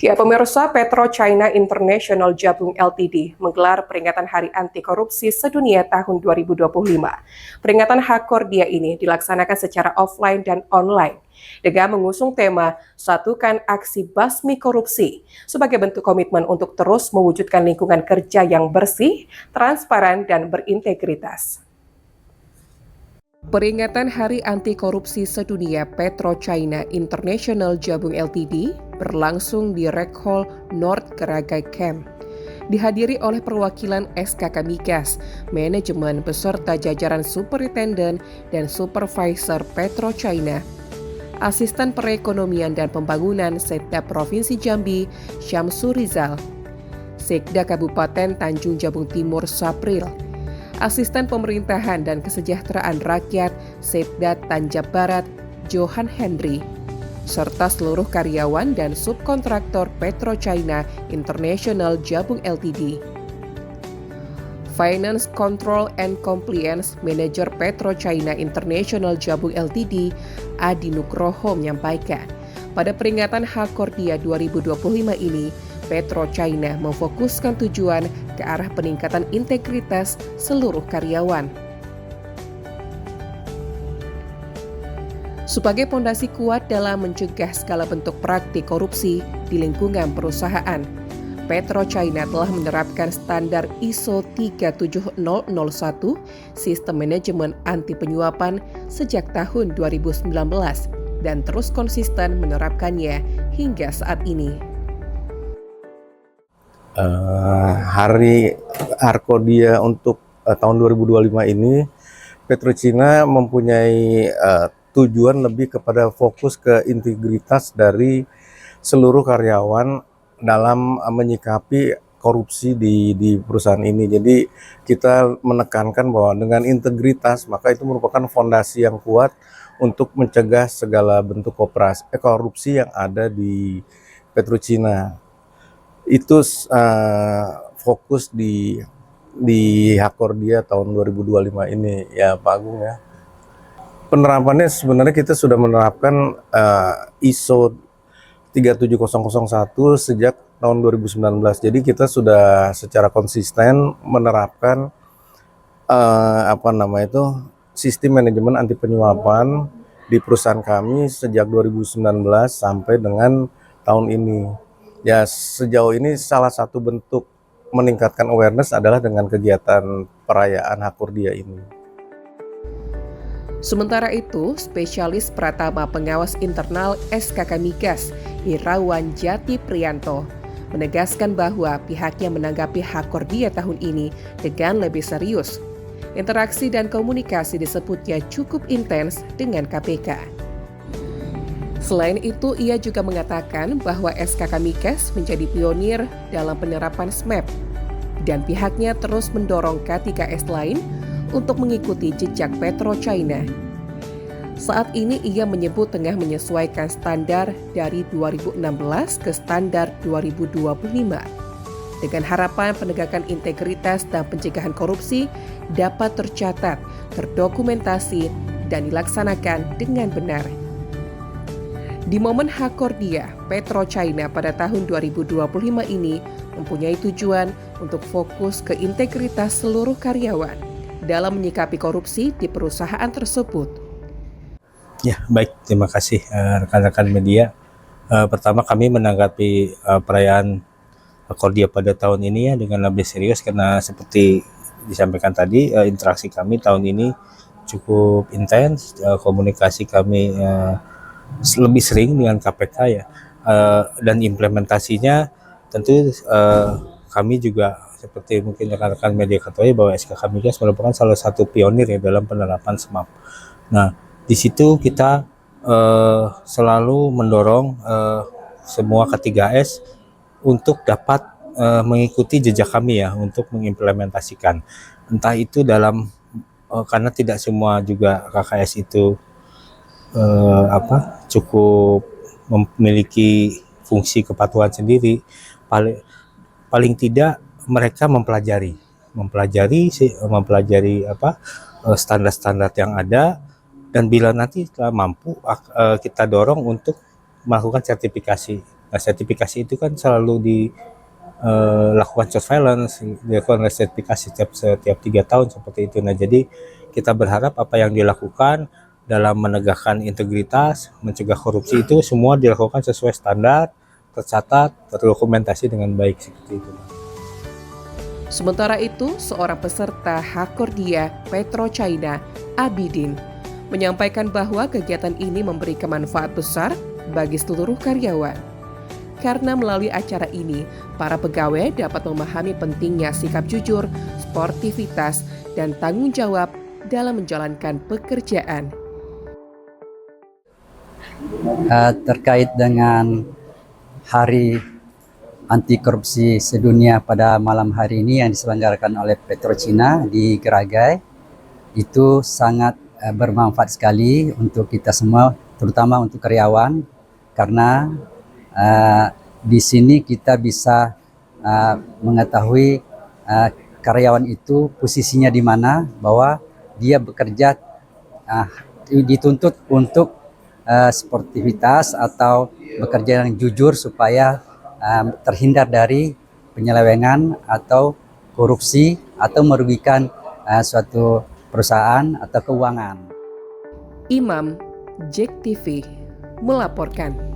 Ya, pemirsa, PetroChina International Jabung Ltd menggelar peringatan Hari Anti Korupsi Sedunia tahun 2025. Peringatan Hakordia ini dilaksanakan secara offline dan online dengan mengusung tema Satukan Aksi Basmi Korupsi sebagai bentuk komitmen untuk terus mewujudkan lingkungan kerja yang bersih, transparan, dan berintegritas. Peringatan Hari Anti Korupsi Sedunia PetroChina International Jabung Ltd berlangsung di Rec Hall North Karagai Camp. Dihadiri oleh perwakilan SKK Migas, manajemen beserta jajaran superintenden dan supervisor PetroChina. Asisten Perekonomian dan Pembangunan Sekda Provinsi Jambi, Syamsu Rizal. Sekda Kabupaten Tanjung Jabung Timur, Sapril. Asisten Pemerintahan dan Kesejahteraan Rakyat Sekda Tanjab Barat, Johan Henry, serta seluruh karyawan dan subkontraktor PetroChina International Jabung Ltd. Finance Control and Compliance Manager PetroChina International Jabung Ltd, Adi Nugroho menyampaikan, pada peringatan Hakordia 2025 ini, PetroChina memfokuskan tujuan ke arah peningkatan integritas seluruh karyawan. Sebagai pondasi kuat dalam mencegah segala bentuk praktik korupsi di lingkungan perusahaan, PetroChina telah menerapkan standar ISO 37001 Sistem Manajemen Anti Penyuapan sejak tahun 2019 dan terus konsisten menerapkannya hingga saat ini. Hari Hakordia untuk tahun 2025 ini, PetroChina mempunyai tujuan lebih kepada fokus ke integritas dari seluruh karyawan dalam menyikapi korupsi di perusahaan ini. Jadi kita menekankan bahwa dengan integritas maka itu merupakan fondasi yang kuat untuk mencegah segala bentuk korupsi yang ada di PetroChina. Itu fokus di Hakordia tahun 2025 ini ya Pak Agung ya. Penerapannya sebenarnya kita sudah menerapkan ISO 37001 sejak tahun 2019. Jadi kita sudah secara konsisten menerapkan sistem manajemen anti penyuapan di perusahaan kami sejak 2019 sampai dengan tahun ini. Ya, sejauh ini salah satu bentuk meningkatkan awareness adalah dengan kegiatan perayaan Hakordia ini. Sementara itu, spesialis Pratama Pengawas Internal SKK Migas, Irawan Jati Prianto, menegaskan bahwa pihaknya menanggapi Hakordia tahun ini dengan lebih serius. Interaksi dan komunikasi disebutnya cukup intens dengan KPK. Selain itu, ia juga mengatakan bahwa SKK Migas menjadi pionir dalam penerapan SMAP dan pihaknya terus mendorong K3S lain untuk mengikuti jejak PetroChina. Saat ini ia menyebut tengah menyesuaikan standar dari 2016 ke standar 2025 dengan harapan penegakan integritas dan pencegahan korupsi dapat tercatat, terdokumentasi, dan dilaksanakan dengan benar. Di momen Hakordia, PetroChina pada tahun 2025 ini mempunyai tujuan untuk fokus ke integritas seluruh karyawan dalam menyikapi korupsi di perusahaan tersebut. Ya, baik. Terima kasih rekan-rekan media. Pertama kami menanggapi perayaan Hakordia pada tahun ini ya dengan lebih serius karena seperti disampaikan tadi interaksi kami tahun ini cukup intens, komunikasi kami lebih sering dengan KPK ya, dan implementasinya tentu kami juga seperti mungkin rekan-rekan media ketahui bahwa SKK Migas merupakan salah satu pionir ya dalam penerapan SMAP. Nah, di situ kita selalu mendorong semua K3S untuk dapat mengikuti jejak kami ya untuk mengimplementasikan. Entah itu dalam karena tidak semua juga KKS itu cukup memiliki fungsi kepatuhan sendiri. Paling tidak mereka mempelajari standar-standar yang ada, dan bila nanti mampu kita dorong untuk melakukan sertifikasi. Nah, sertifikasi itu kan selalu dilakukan surveillance, dilakukan sertifikasi setiap 3 tahun seperti itu. Nah, jadi kita berharap apa yang dilakukan dalam menegakkan integritas, mencegah korupsi itu semua dilakukan sesuai standar, tercatat, terdokumentasi dengan baik seperti itu. Sementara itu, seorang peserta Hakordia PetroChina, Abidin, menyampaikan bahwa kegiatan ini memberikan manfaat besar bagi seluruh karyawan. Karena melalui acara ini, para pegawai dapat memahami pentingnya sikap jujur, sportivitas, dan tanggung jawab dalam menjalankan pekerjaan. Terkait dengan Hari Anti Korupsi Sedunia pada malam hari ini yang diselenggarakan oleh PetroChina di Geragai, itu sangat bermanfaat sekali untuk kita semua, terutama untuk karyawan, karena di sini kita bisa mengetahui karyawan itu posisinya di mana, bahwa dia bekerja dituntut untuk sportivitas atau bekerja yang jujur supaya terhindar dari penyelewengan atau korupsi atau merugikan suatu perusahaan atau keuangan. Imam, JEK TV, melaporkan.